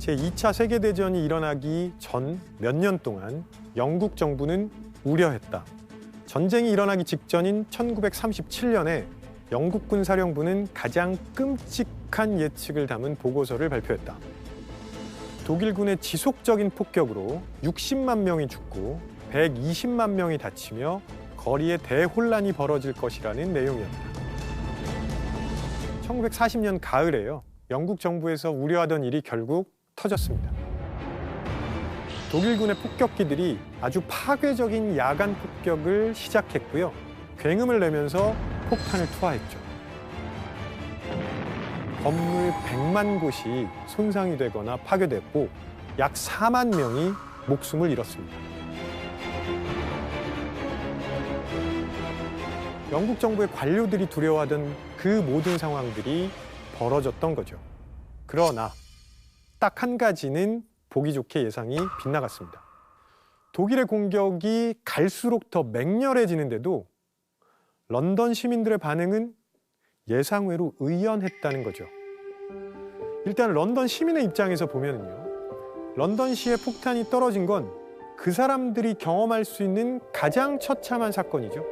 제2차 세계대전이 일어나기 전 몇 년 동안 영국 정부는 우려했다. 전쟁이 일어나기 직전인 1937년에 영국군 사령부는 가장 끔찍한 예측을 담은 보고서를 발표했다. 독일군의 지속적인 폭격으로 60만 명이 죽고 120만 명이 다치며 거리에 대혼란이 벌어질 것이라는 내용이었다. 1940년 가을에요. 영국 정부에서 우려하던 일이 결국 터졌습니다. 독일군의 폭격기들이 아주 파괴적인 야간 폭격을 시작했고요. 굉음을 내면서 폭탄을 투하했죠. 건물 100만 곳이 손상이 되거나 파괴됐고 약 4만 명이 목숨을 잃었습니다. 영국 정부의 관료들이 두려워하던 그 모든 상황들이 벌어졌던 거죠. 그러나 딱 한 가지는 보기 좋게 예상이 빗나갔습니다. 독일의 공격이 갈수록 더 맹렬해지는데도 런던 시민들의 반응은 예상외로 의연했다는 거죠. 일단 런던 시민의 입장에서 보면요, 런던시에 폭탄이 떨어진 건 그 사람들이 경험할 수 있는 가장 처참한 사건이죠.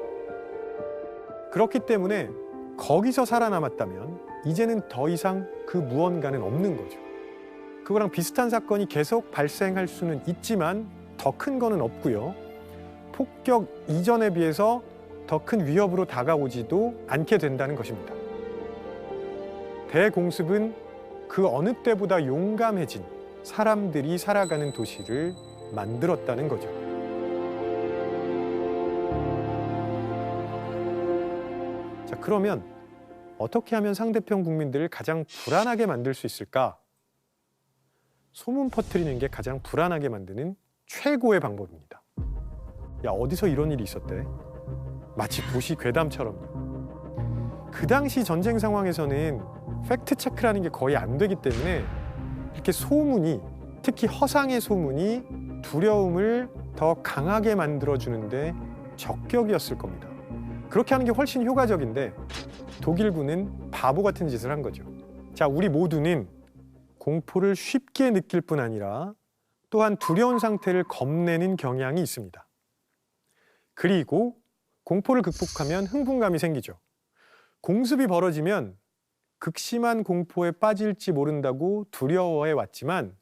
그렇기 때문에 거기서 살아남았다면 이제는 더 이상 그 무언가는 없는 거죠. 그거랑 비슷한 사건이 계속 발생할 수는 있지만 더 큰 거는 없고요. 폭격 이전에 비해서 더 큰 위협으로 다가오지도 않게 된다는 것입니다. 대공습은 그 어느 때보다 용감해진 사람들이 살아가는 도시를 만들었다는 거죠. 자, 그러면 어떻게 하면 상대편 국민들을 가장 불안하게 만들 수 있을까? 소문 퍼뜨리는 게 가장 불안하게 만드는 최고의 방법입니다. 야, 어디서 이런 일이 있었대? 마치 도시 괴담처럼요. 그 당시 전쟁 상황에서는 팩트 체크라는 게 거의 안 되기 때문에 이렇게 소문이, 특히 허상의 소문이 두려움을 더 강하게 만들어주는데 적격이었을 겁니다. 그렇게 하는 게 훨씬 효과적인데 독일군은 바보 같은 짓을 한 거죠. 자, 우리 모두는 공포를 쉽게 느낄 뿐 아니라 또한 두려운 상태를 겁내는 경향이 있습니다. 그리고 공포를 극복하면 흥분감이 생기죠. 공습이 벌어지면 극심한 공포에 빠질지 모른다고 두려워해 왔지만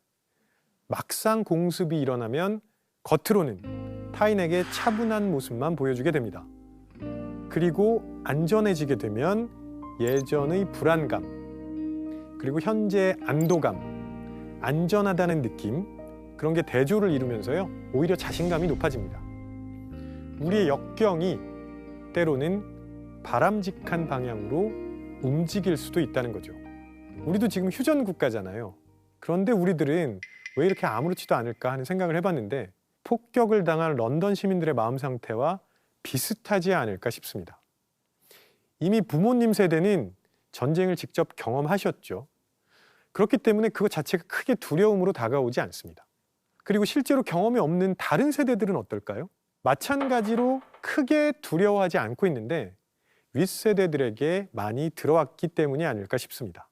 막상 공습이 일어나면 겉으로는 타인에게 차분한 모습만 보여주게 됩니다. 그리고 안전해지게 되면 예전의 불안감, 그리고 현재의 안도감, 안전하다는 느낌, 그런 게 대조를 이루면서요, 오히려 자신감이 높아집니다. 우리의 역경이 때로는 바람직한 방향으로 움직일 수도 있다는 거죠. 우리도 지금 휴전 국가잖아요. 그런데 우리들은 왜 이렇게 아무렇지도 않을까 하는 생각을 해봤는데 폭격을 당한 런던 시민들의 마음 상태와 비슷하지 않을까 싶습니다. 이미 부모님 세대는 전쟁을 직접 경험하셨죠. 그렇기 때문에 그것 자체가 크게 두려움으로 다가오지 않습니다. 그리고 실제로 경험이 없는 다른 세대들은 어떨까요? 마찬가지로 크게 두려워하지 않고 있는데 윗세대들에게 많이 들어왔기 때문이 아닐까 싶습니다.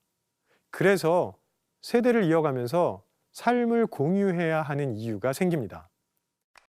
그래서 세대를 이어가면서 삶을 공유해야 하는 이유가 생깁니다.